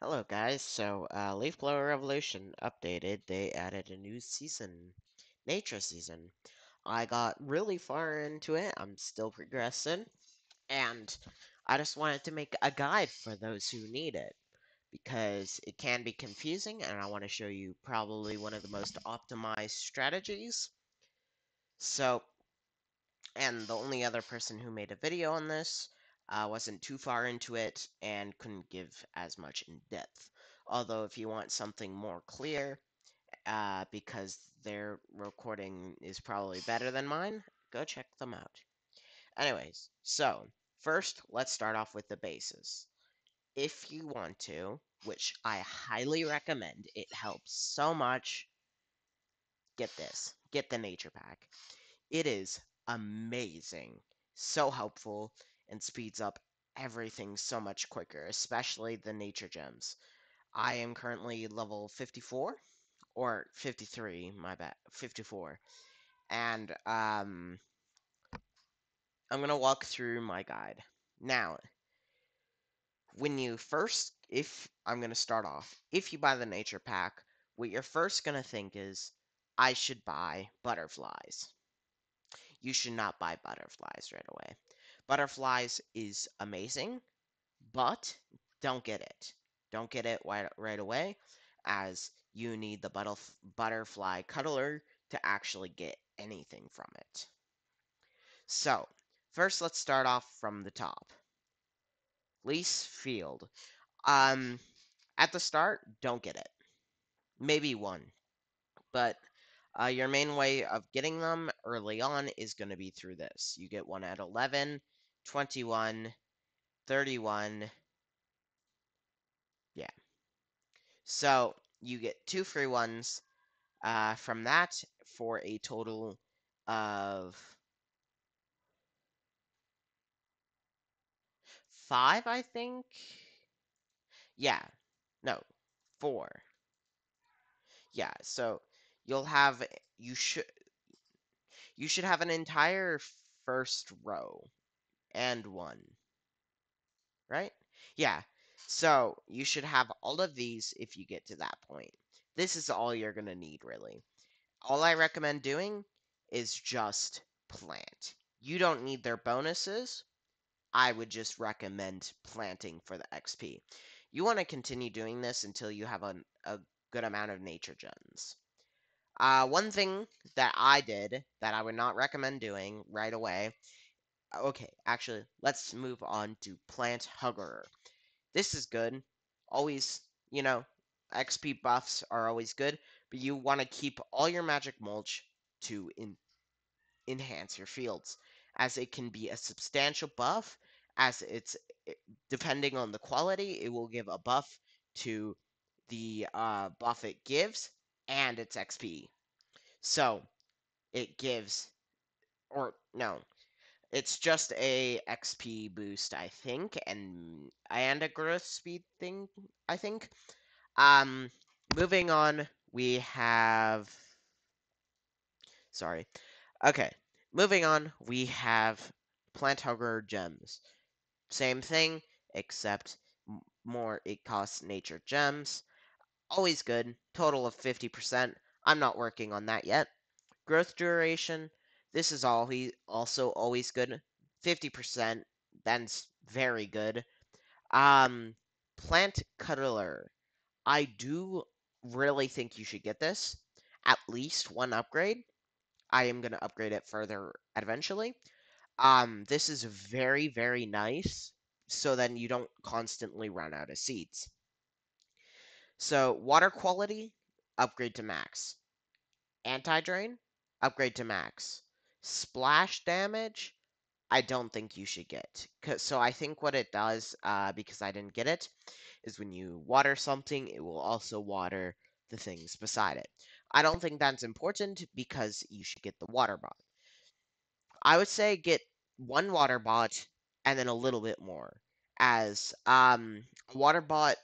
Hello guys, Leaf Blower Revolution updated. They added a new season, nature season. I got really far into it. I'm still progressing, and I just wanted to make a guide for those who need it because it can be confusing, and I want to show you probably one of the most optimized strategies. So, and the only other person who made a video on this wasn't too far into it and couldn't give as much in depth. Although, if you want something more clear, because their recording is probably better than mine, go check them out. Anyways, so first, let's start off with the bases. If you want to, which I highly recommend, it helps so much. Get this, get the nature pack. It is amazing, so helpful, and speeds up everything so much quicker, especially the nature gems. I am currently level 54 or 53, my bad, 54. And I'm going to walk through my guide. Now, if I'm going to start off, if you buy the nature pack, what you're first going to think is, I should buy butterflies. You should not buy butterflies right away. Butterflies is amazing, but don't get it. Don't get it right away, as you need the butterfly cuddler to actually get anything from it. So, first let's start off from the top. Lease field. Um, at the start, don't get it. Maybe one, but your main way of getting them early on is going to be through this. You get one at 11, 21, 31. Yeah. So you get two free ones from that for a total of 5, I think. Yeah. No, 4. Yeah. So you'll have you should you should have an entire first row and one, right? Yeah. So you should have all of these if you get to that point. This is all you're going to need, really. All I recommend doing is just plant. You don't need their bonuses. I would just recommend planting for the XP. You want to continue doing this until you have a good amount of nature gems. One thing that I did that I would not recommend doing right away. Okay, actually, let's move on to plant hugger. This is good. Always, XP buffs are always good, but you want to keep all your magic mulch to enhance your fields, as it can be a substantial buff, as depending on the quality, it will give a buff to the buff it gives and its XP. So it gives, or no, it's just a XP boost, I think, and a growth speed thing, I think. Um, moving on, we have. Sorry. Okay, moving on, we have Plant Hugger Gems. Same thing, except more it costs nature gems. Always good, total of 50%. I'm not working on that yet. Growth duration, this is also always good. 50%, that's very good. Plant Cuddler. I do really think you should get this. At least one upgrade. I am going to upgrade it further eventually. This is very, very nice, so then you don't constantly run out of seeds. So, water quality, upgrade to max. Anti-drain, upgrade to max. Splash damage, I don't think you should get. So I think what it does, because I didn't get it, is when you water something, it will also water the things beside it. I don't think that's important because you should get the water bot. I would say get one water bot and then a little bit more. As water bot,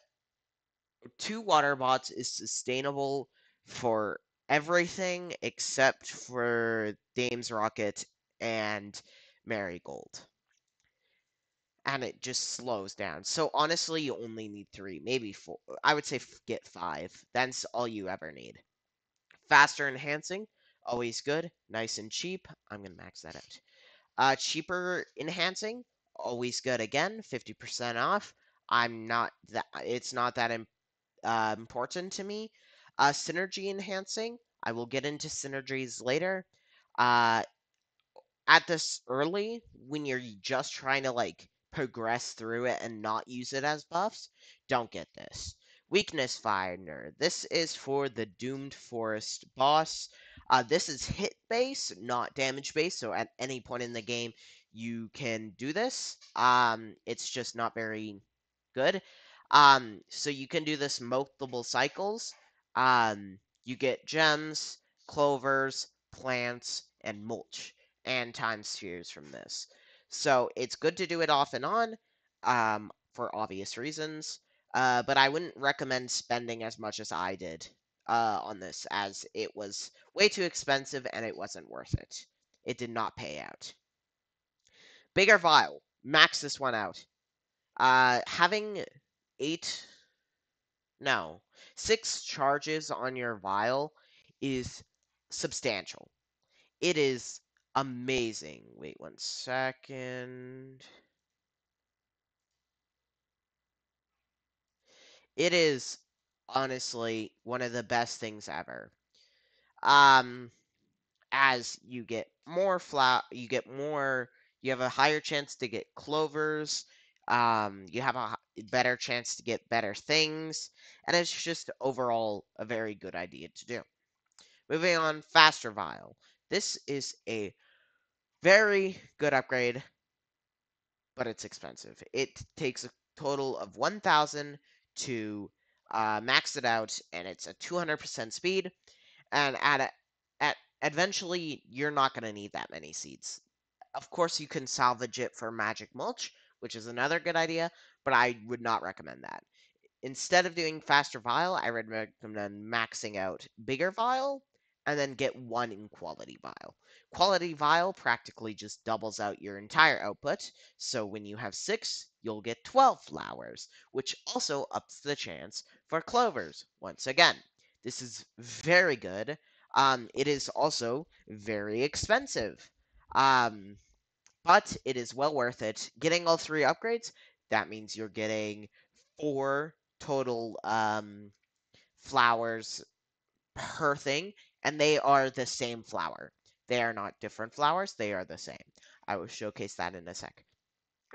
two water bots is sustainable for everything except for Dame's Rocket and Marigold. and it just slows down. So honestly, you only need 3, maybe 4. I would say get 5. That's all you ever need. Faster enhancing, always good, nice and cheap. I'm gonna max that out. Cheaper enhancing, always good again, 50% off. I'm not that it's not that important to me. Synergy enhancing, I will get into synergies later. Uh, at this early, when you're just trying to like progress through it and not use it as buffs, don't get this. Weakness Finder. This is for the Doomed Forest boss. This is hit base, not damage base, so at any point in the game you can do this. It's just not very good. So you can do this multiple cycles. You get gems, clovers, plants, and mulch and time spheres from this. So it's good to do it off and on, for obvious reasons. But I wouldn't recommend spending as much as I did on this, as it was way too expensive and it wasn't worth it. It did not pay out. Bigger vial. Max this one out. Having 8, no, 6 charges on your vial is substantial. It is amazing. Wait 1 second. It is honestly one of the best things ever. Um, as you get more you have a higher chance to get clovers. You have a better chance to get better things, and it's just overall a very good idea to do. Moving on, faster vial. This is a very good upgrade, but it's expensive. It takes a total of 1,000 to max it out, and it's a 200% speed. And at eventually, you're not going to need that many seeds. Of course, you can salvage it for magic mulch, which is another good idea, but I would not recommend that. Instead of doing faster vial, I would recommend maxing out bigger vial and then get one in quality vial. Quality vial practically just doubles out your entire output, so when you have 6, you'll get 12 flowers, which also ups the chance for clovers once again. This is very good. It is also very expensive. Um, but it is well worth it. Getting all 3 upgrades, that means you're getting 4 total flowers per thing, and they are the same flower. They are not different flowers, they are the same. I will showcase that in a sec.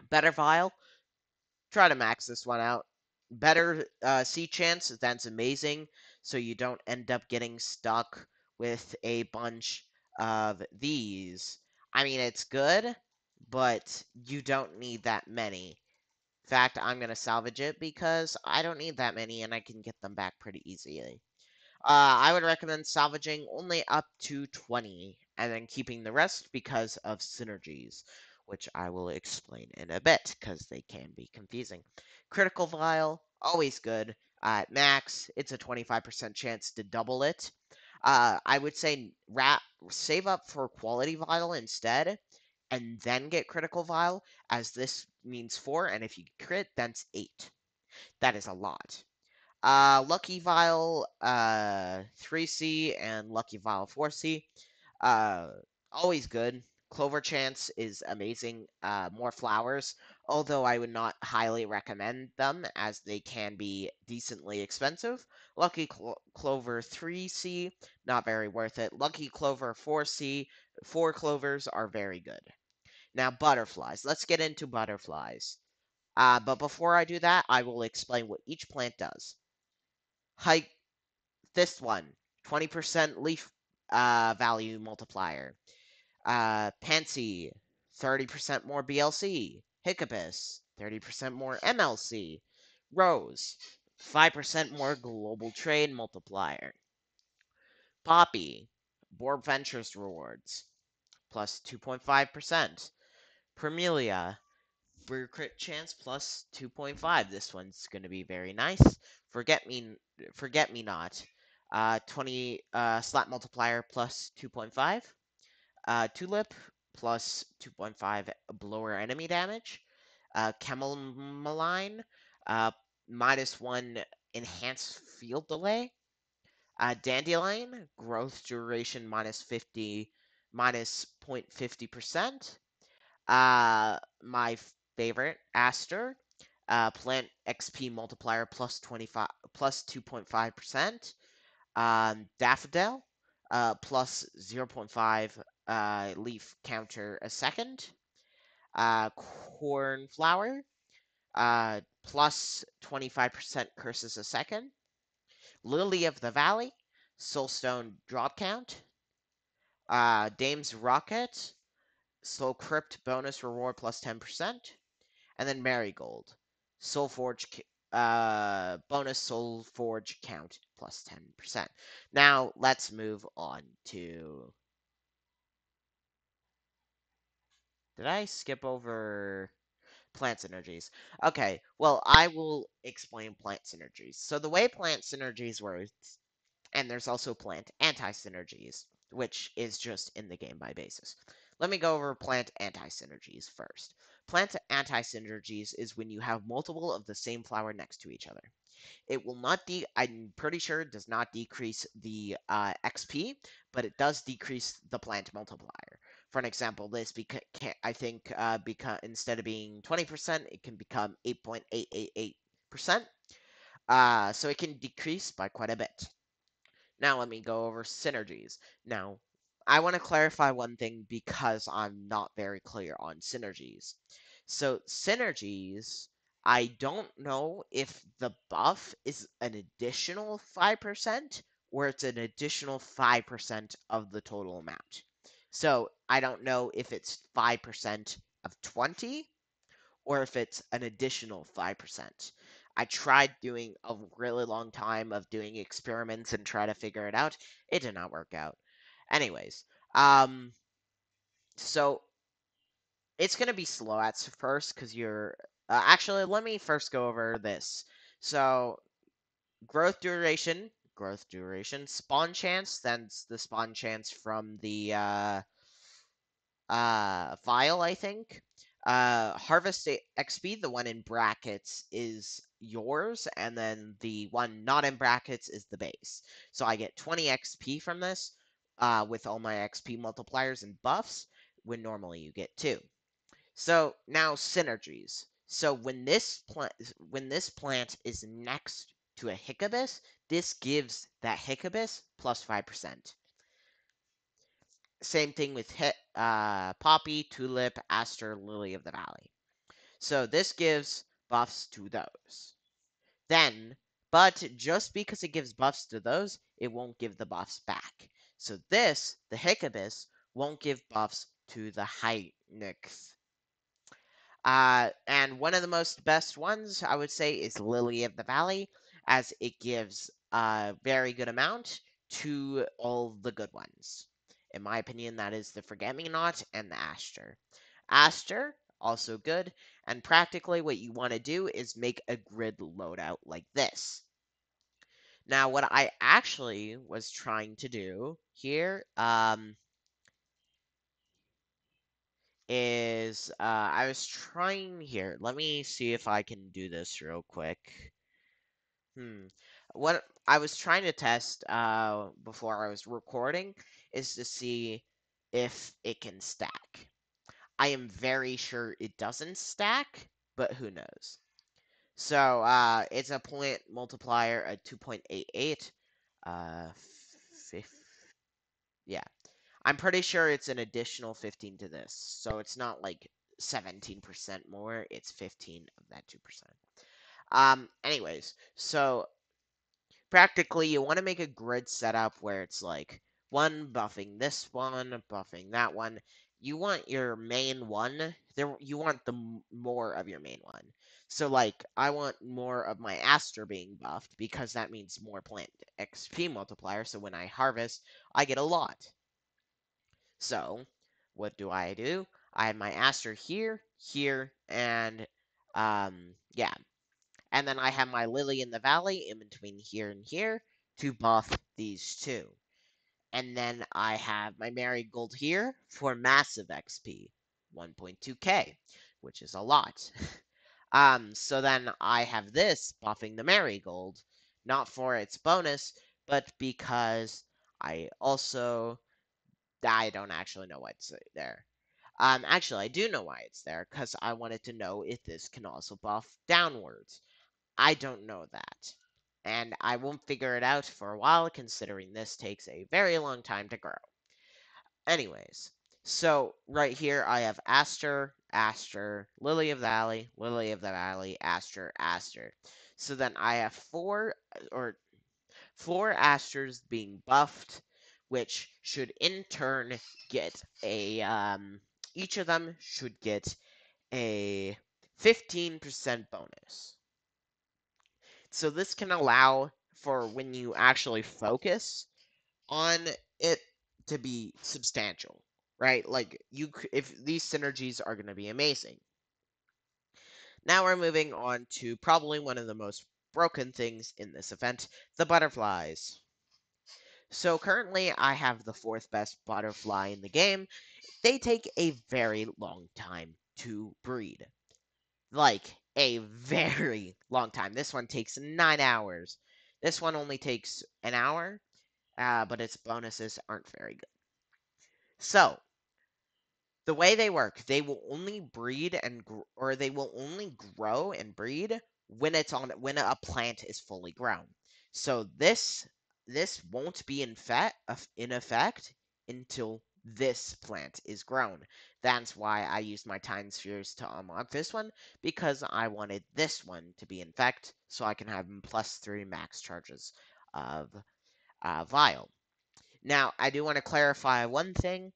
Better vial, try to max this one out. Better C chance, that's amazing, so you don't end up getting stuck with a bunch of these. I mean, it's good, but you don't need that many. In fact, I'm going to salvage it because I don't need that many and I can get them back pretty easily. I would recommend salvaging only up to 20 and then keeping the rest because of synergies, which I will explain in a bit because they can be confusing. Critical Vial, always good. At max, it's a 25% chance to double it. I would say save up for Quality Vial instead and then get Critical Vial, as this means 4, and if you crit, that's 8. That is a lot. Lucky Vial 3C and Lucky Vial 4C. Uh, always good. Clover Chance is amazing. More flowers, although I would not highly recommend them as they can be decently expensive. Lucky Clover 3C, not very worth it. Lucky Clover 4C, 4 clovers are very good. Now, butterflies. Let's get into butterflies. But before I do that, I will explain what each plant does. Hike this one, 20% leaf value multiplier. Pansy, 30% more BLC. Hiccupus, 30% more MLC. Rose, 5% more global trade multiplier. Poppy, Borb Ventures rewards, plus 2.5%. Permelia, for crit chance plus 2.5. This one's going to be very nice. Forget me, forget me not. 20 slap multiplier plus 2.5. Tulip plus 2.5 blower enemy damage. Camelline, uh, -1 enhanced field delay. Dandelion, growth duration minus 0.50%. My favorite, Aster, plant XP multiplier plus 25 plus 2.5%. Daffodil, plus 0.5 leaf counter a second. Cornflower, plus 25% curses a second. Lily of the Valley, Soulstone drop count. Dame's Rocket, Soul Crypt bonus reward plus 10%. And then Marigold, bonus Soul Forge count plus 10%. Now let's move on to. Did I skip over plant synergies? Okay, well, I will explain plant synergies. So the way plant synergies works, and there's also plant anti-synergies, which is just in the game by basis. Let me go over plant anti-synergies first. Plant anti-synergies is when you have multiple of the same flower next to each other. It will not I'm pretty sure it does not decrease the XP, but it does decrease the plant multiplier. For an example, this I think instead of being 20%, it can become 8.888%. So it can decrease by quite a bit. Now let me go over synergies. Now, I want to clarify one thing because I'm not very clear on synergies. So, synergies, I don't know if the buff is an additional 5% or it's an additional 5% of the total amount. So, I don't know if it's 5% of 20 or if it's an additional 5%. I tried doing a really long time of doing experiments and try to figure it out. It did not work out. Anyways, so it's gonna be slow at first because you're. Actually, let me first go over this. So growth duration, spawn chance. That's the spawn chance from the vial, I think. Harvest XP, the one in brackets, is yours, and then the one not in brackets is the base. So I get 20 XP from this, with all my XP multipliers and buffs, when normally you get 2. So now synergies. So when this plant is next to a Hiccabus, this gives that Hiccabus plus 5%. Same thing with Poppy, Tulip, Aster, Lily of the Valley. So this gives buffs to those. Then, but just because it gives buffs to those, it won't give the buffs back. So this, the Hiccabus, won't give buffs to the Hynix. And one of the most best ones, I would say, is Lily of the Valley, as it gives a very good amount to all the good ones. In my opinion, that is the Forget-Me-Not and the Aster. Aster, also good, and practically what you want to do is make a grid loadout like this. Now, what I actually was trying to do here, I was trying here. Let me see if I can do this real quick. What I was trying to test before I was recording is to see if it can stack. I am very sure it doesn't stack, but who knows? So it's a point multiplier at 2.88. Uh, yeah. I'm pretty sure it's an additional 15 to this. So it's not like 17% more, it's 15 of that 2%. Anyways, so practically you want to make a grid setup where it's like one buffing this one, buffing that one. You want your main one, you want the more of your main one. So like I want more of my Aster being buffed because that means more plant XP multiplier. So when I harvest, I get a lot. So, what do? I have my Aster here, here, and yeah. And then I have my Lily in the Valley in between here and here to buff these two. And then I have my Marigold here for massive XP, 1.2k. which is a lot. So then I have this buffing the marigold, not for its bonus, but because I don't actually know why it's there. Actually, I do know why it's there, because I wanted to know if this can also buff downwards. I don't know that. And I won't figure it out for a while, considering this takes a very long time to grow. Anyways, so right here I have Aster, Aster, Lily of the Valley, Lily of the Valley, Aster, Aster. So then I have four Asters being buffed, which should in turn get each of them should get a 15% bonus. So this can allow for when you actually focus on it to be substantial, right? Like if these synergies are going to be amazing. Now we're moving on to probably one of the most broken things in this event, the butterflies. So currently I have the fourth best butterfly in the game. They take a very long time to breed. Like a very long time. This one takes 9 hours. This one only takes an hour, but its bonuses aren't very good. So, the way they work, they will only breed or they will only grow and breed when a plant is fully grown. So this won't be in effect until this plant is grown. That's why I used my time spheres to unlock this one, because I wanted this one to be in effect so I can have +3 max charges of vial. Now, I do want to clarify one thing,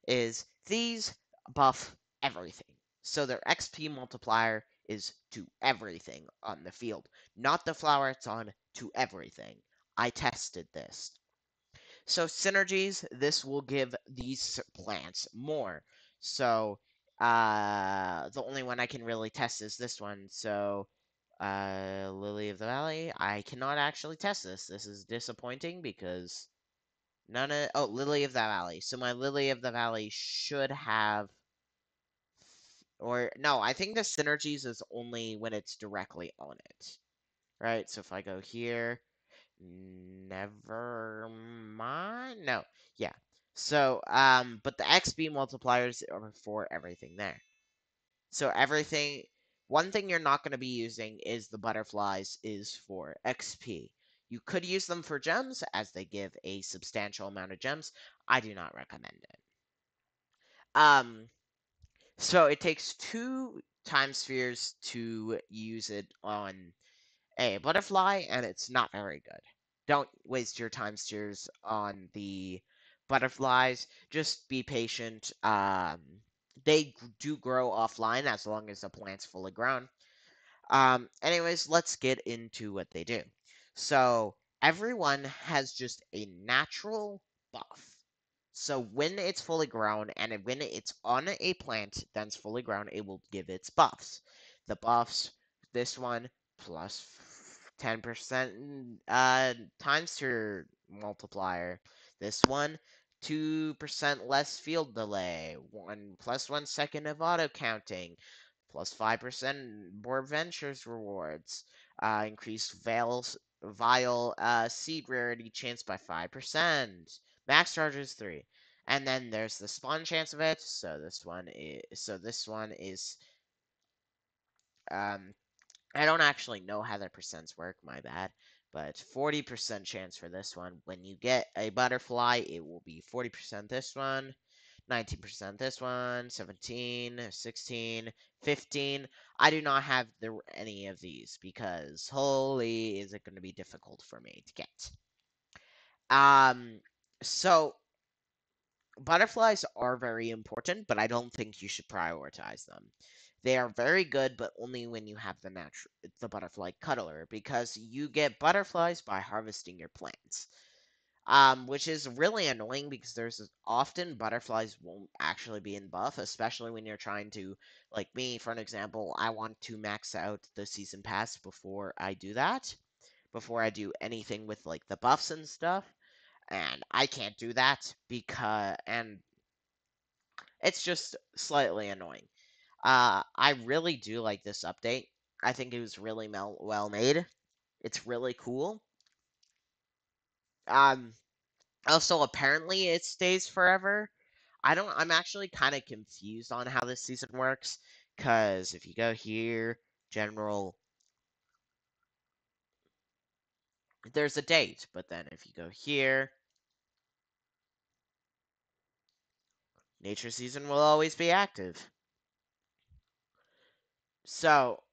is these buff everything. So their XP multiplier is to everything on the field, not the flower it's on, to everything. I tested this. So synergies, this will give these plants more. So the only one I can really test is this one. So Lily of the Valley, I cannot actually test this. This is disappointing because Lily of the Valley. So my Lily of the Valley should have, or no, I think the synergies is only when it's directly on it, right? So if I go here, never mind. No, yeah. So but the XP multipliers are for everything there. So everything, one thing you're not going to be using is the butterflies is for XP. You could use them for gems, as they give a substantial amount of gems. I do not recommend it. So it takes 2 time spheres to use it on a butterfly, and it's not very good. Don't waste your time spheres on the butterflies. Just be patient. They do grow offline as long as the plant's fully grown. Anyways, let's get into what they do. So everyone has just a natural buff. So when it's fully grown and when it's on a plant that's fully grown, it will give its buffs. The buffs, this one plus 10% times your multiplier. This one 2% less field delay, 1 second of auto counting, +5% more ventures rewards, increased vial seed rarity chance by 5%, max charges 3. And then there's the spawn chance of it. So this one is um I don't actually know how the percents work, my bad. But 40% chance for this one. When you get a butterfly, it will be 40% this one, 19% this one, 17, 16, 15. I do not have any of these because holy is it going to be difficult for me to get. So butterflies are very important, but I don't think you should prioritize them. They are very good, but only when you have the butterfly cuddler, because you get butterflies by harvesting your plants. Which is really annoying because there's often butterflies won't actually be in buff, especially when you're trying to, like me, for an example, I want to max out the season pass before I do that, before I do anything with like the buffs and stuff, and I can't do that and it's just slightly annoying. I really do like this update. I think it was really well made. It's really cool. Um, Also, apparently it stays forever. I'm actually kind of confused on how this season works. Because if you go here, general, there's a date. But then if you go here, nature season will always be active. So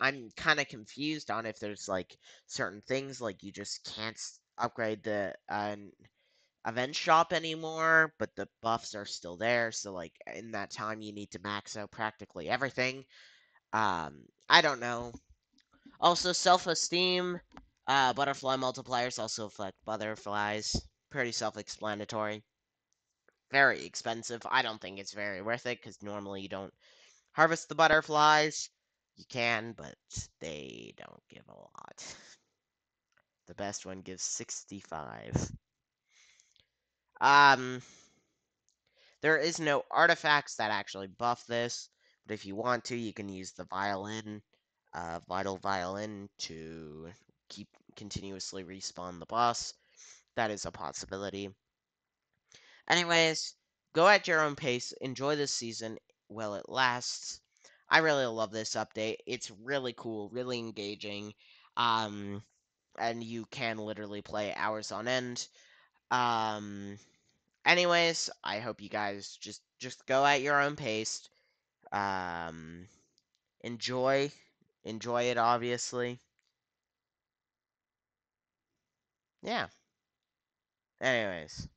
I'm kind of confused on if there's like certain things like you just can't upgrade the event shop anymore, but the buffs are still there. So like in that time, you need to max out practically everything. I don't know. Also, self-esteem, butterfly multipliers also affect butterflies. Pretty self-explanatory. Very expensive. I don't think it's very worth it because normally you don't harvest the butterflies. You can, but they don't give a lot. The best one gives 65. Um, there is no artifacts that actually buff this, but if you want to, you can use the vital violin to keep continuously respawn the boss. That is a possibility. Anyways, go at your own pace. Enjoy this season while it lasts. I really love this update. It's really cool, really engaging. Um, and you can literally play hours on end. Um, Anyways, I hope you guys just go at your own pace. Um, enjoy enjoy it obviously. Yeah. Anyways.